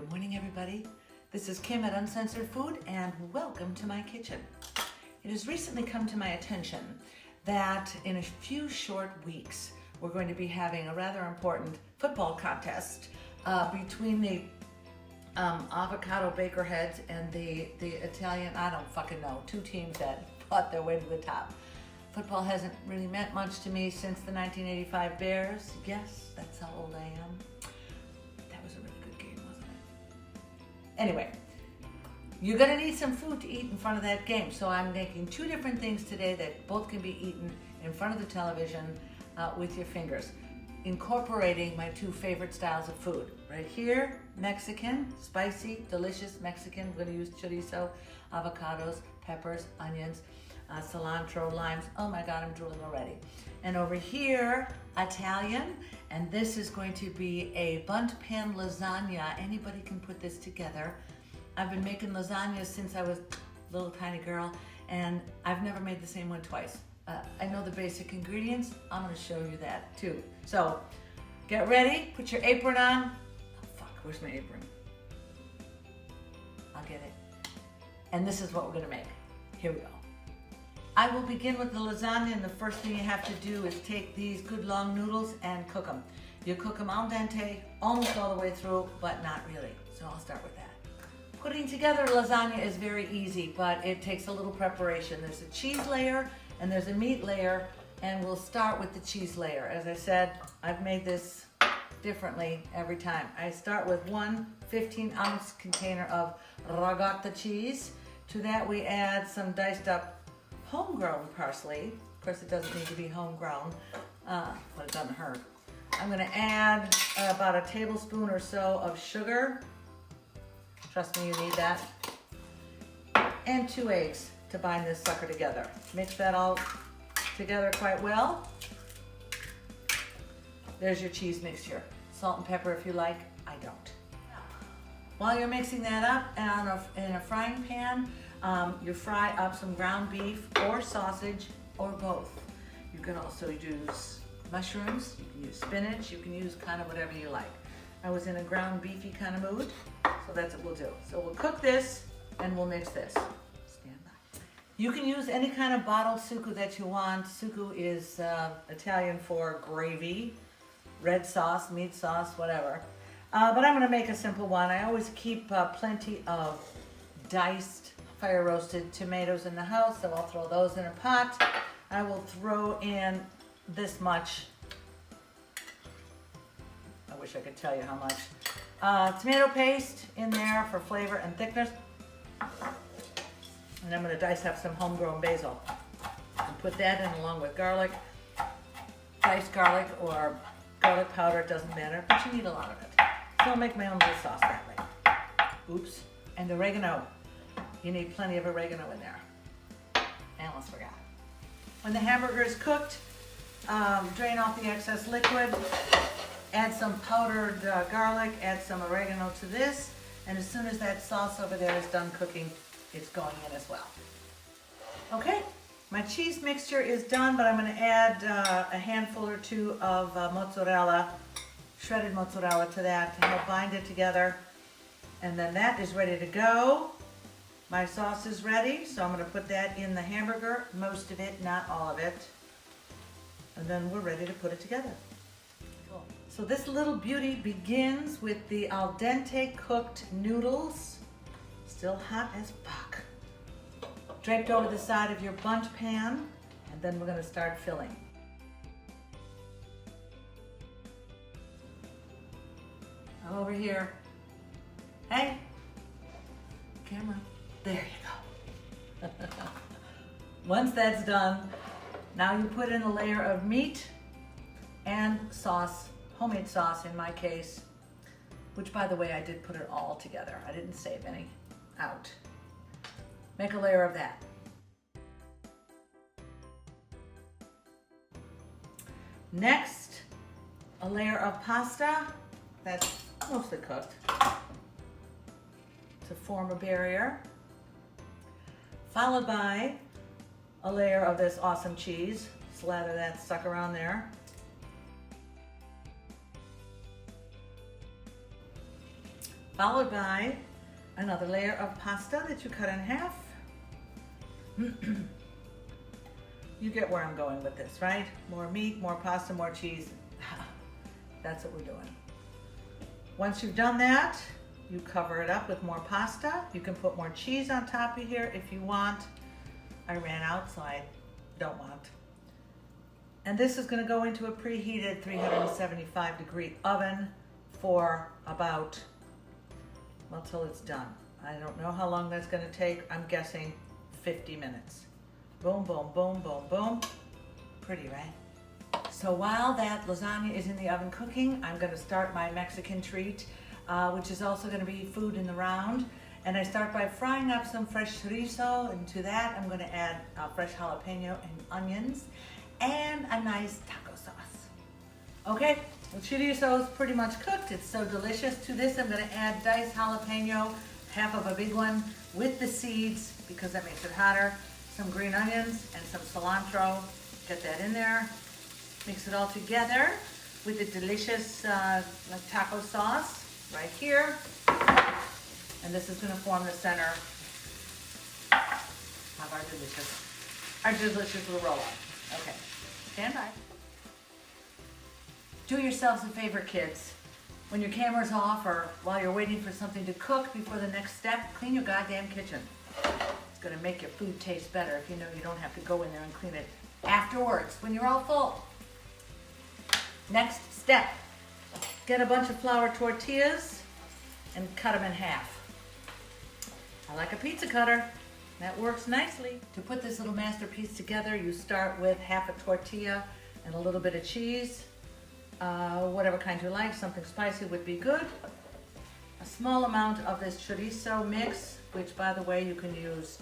Good morning, everybody. This is Kim at Uncensored Food, and welcome to my kitchen. It has recently come to my attention that in a few short weeks, we're going to be having a rather important football contest between the avocado baker heads and the Italian, I don't fucking know, two teams that fought their way to the top. Football hasn't really meant much to me since the 1985 Bears. Yes, that's how old I am. That was a really good game, wasn't it? Anyway, you're gonna need some food to eat in front of that game. So I'm making two different things today that both can be eaten in front of the television with your fingers, incorporating my two favorite styles of food. Right here, Mexican, spicy, delicious Mexican. We're gonna use chorizo, avocados, peppers, onions, cilantro, limes. Oh my God, I'm drooling already. And over here, Italian, and this is going to be a Bundt pan lasagna. Anybody can put this together. I've been making lasagna since I was a little tiny girl, and I've never made the same one twice. I know the basic ingredients. I'm gonna show you that too. So, get ready, put your apron on. Oh fuck, where's my apron? I'll get it. And this is what we're gonna make. Here we go. I will begin with the lasagna, and the first thing you have to do is take these good long noodles and cook them. You cook them al dente, almost all the way through, but not really. So I'll start with that. Putting together lasagna is very easy, but it takes a little preparation. There's a cheese layer and there's a meat layer, and we'll start with the cheese layer. As I said, I've made this differently every time. I start with one 15-ounce container of ricotta cheese. To that we add some diced up homegrown parsley. Of course, it doesn't need to be homegrown, but it doesn't hurt. I'm gonna add about a tablespoon or so of sugar. Trust me, you need that. And 2 eggs to bind this sucker together. Mix that all together quite well. There's your cheese mixture. Salt and pepper if you like, I don't. While you're mixing that up in a frying pan, you fry up some ground beef or sausage or both. You can also use mushrooms, you can use spinach, you can use kind of whatever you like. I was in a ground beefy kind of mood, so that's what we'll do. So we'll cook this and we'll mix this. Stand by. You can use any kind of bottled sugo that you want. Sugo is Italian for gravy, red sauce, meat sauce, whatever. But I'm gonna make a simple one. I always keep plenty of diced fire roasted tomatoes in the house, so I'll throw those in a pot. I will throw in this much. I wish I could tell you how much. Tomato paste in there for flavor and thickness. And I'm gonna dice up some homegrown basil and put that in along with garlic, diced garlic or garlic powder, it doesn't matter, but you need a lot of it. So I'll make my own little sauce that way. Oops, and oregano. You need plenty of oregano in there. And almost forgot. When the hamburger is cooked, drain off the excess liquid, add some powdered garlic, add some oregano to this, and as soon as that sauce over there is done cooking, it's going in as well. Okay, my cheese mixture is done, but I'm gonna add a handful or two of mozzarella, shredded mozzarella to that to help bind it together. And then that is ready to go. My sauce is ready, so I'm gonna put that in the hamburger, most of it, not all of it. And then we're ready to put it together. Cool. So this little beauty begins with the al dente cooked noodles, still hot as fuck, draped over the side of your Bundt pan, and then we're gonna start filling. I'm over here. Hey, camera. There you go. Once that's done, now you put in a layer of meat and sauce, homemade sauce in my case, which by the way, I did put it all together. I didn't save any out. Make a layer of that. Next, a layer of pasta that's mostly cooked to form a barrier, followed by a layer of this awesome cheese. Slather that sucker on there. followed by another layer of pasta that you cut in half. You get where I'm going with this, right? More meat, more pasta, more cheese. That's what we're doing. Once you've done that, you cover it up with more pasta. You can put more cheese on top of here if you want. I ran out, so I don't want. And this is going to go into a preheated 375 degree oven for about, well, till it's done. I don't know how long that's going to take. I'm guessing 50 minutes. Boom, boom, boom, boom, boom. Pretty, right? So while that lasagna is in the oven cooking, I'm going to start my Mexican treat, which is also going to be food in the round. And I start by frying up some fresh chorizo. And to that, I'm going to add fresh jalapeno and onions and a nice taco sauce. Okay, the chorizo is pretty much cooked. It's so delicious. To this, I'm going to add diced jalapeno, half of a big one, with the seeds, because that makes it hotter. Some green onions and some cilantro. Get that in there. Mix it all together with the delicious like taco sauce right here. And this is going to form the center of our delicious little roll-up. Okay, stand by. Do yourselves a favor, kids. When your camera's off or while you're waiting for something to cook before the next step, clean your goddamn kitchen. It's going to make your food taste better if you know you don't have to go in there and clean it afterwards when you're all full. Next step, get a bunch of flour tortillas and cut them in half. I like a pizza cutter. That works nicely. To put this little masterpiece together, you start with half a tortilla and a little bit of cheese. Whatever kind you like, something spicy would be good. A small amount of this chorizo mix, which by the way, you can use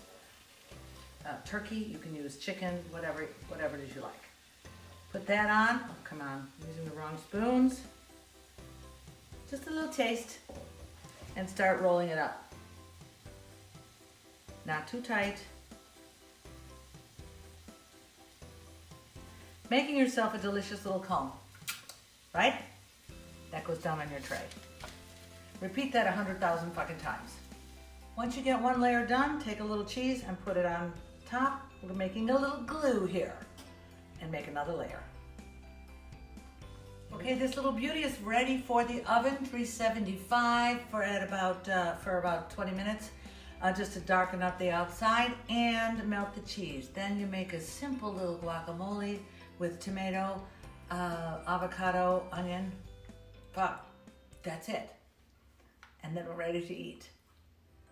turkey, you can use chicken, whatever it is you like. Put that on. Oh, come on, I'm using the wrong spoons. Just a little taste. And start rolling it up. Not too tight. Making yourself a delicious little cone, right? That goes down on your tray. Repeat that 100,000 fucking times. Once you get one layer done, take a little cheese and put it on top. We're making a little glue here. And make another layer. Okay, this little beauty is ready for the oven, 375 for about 20 minutes, just to darken up the outside and melt the cheese. Then you make a simple little guacamole with tomato, avocado, onion. Fuck, that's it. And then we're ready to eat.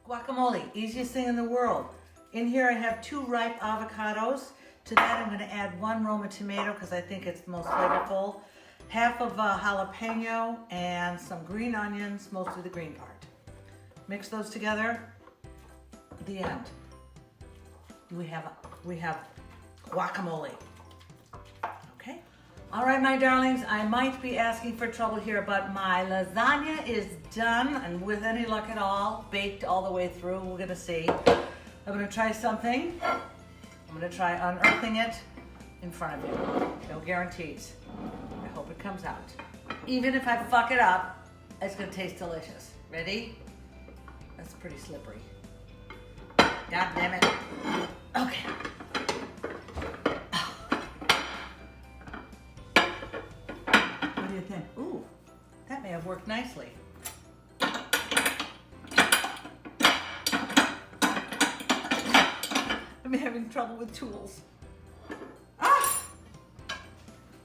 Guacamole, easiest thing in the world. In here I have 2 ripe avocados. To that I'm going to add 1 Roma tomato because I think it's the most flavorful. Half of jalapeno and some green onions, mostly the green part. Mix those together. The end. We have guacamole. Okay. All right, my darlings, I might be asking for trouble here, but my lasagna is done, and with any luck at all, baked all the way through. We're going to see. I'm going to try something. I'm going to try unearthing it in front of you. No guarantees. I hope it comes out. Even if I fuck it up, it's going to taste delicious. Ready? That's pretty slippery. God damn it. Okay. What do you think? Ooh, that may have worked nicely. I'm having trouble with tools. Ah!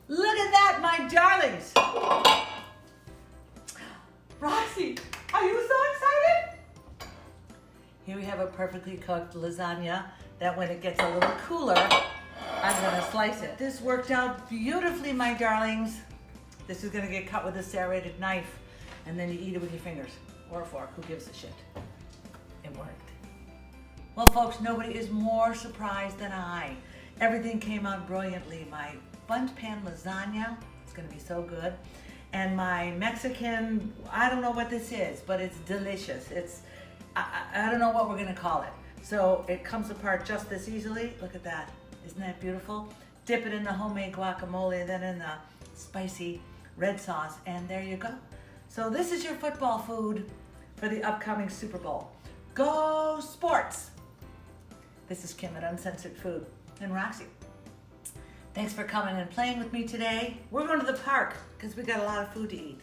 Look at that, my darlings. Roxy, are you so excited? Here we have a perfectly cooked lasagna that when it gets a little cooler, I'm gonna slice it. This worked out beautifully, my darlings. This is gonna get cut with a serrated knife and then you eat it with your fingers or a fork, who gives a shit? It worked. Well, folks, nobody is more surprised than I. Everything came out brilliantly. My Bundt pan lasagna, it's gonna be so good. And my Mexican, I don't know what this is, but it's delicious. I don't know what we're gonna call it. So it comes apart just this easily. Look at that, isn't that beautiful? Dip it in the homemade guacamole, then in the spicy red sauce, and there you go. So this is your football food for the upcoming Super Bowl. Go sports! This is Kim at Uncensored Food and Roxy. Thanks for coming and playing with me today. We're going to the park because we got a lot of food to eat.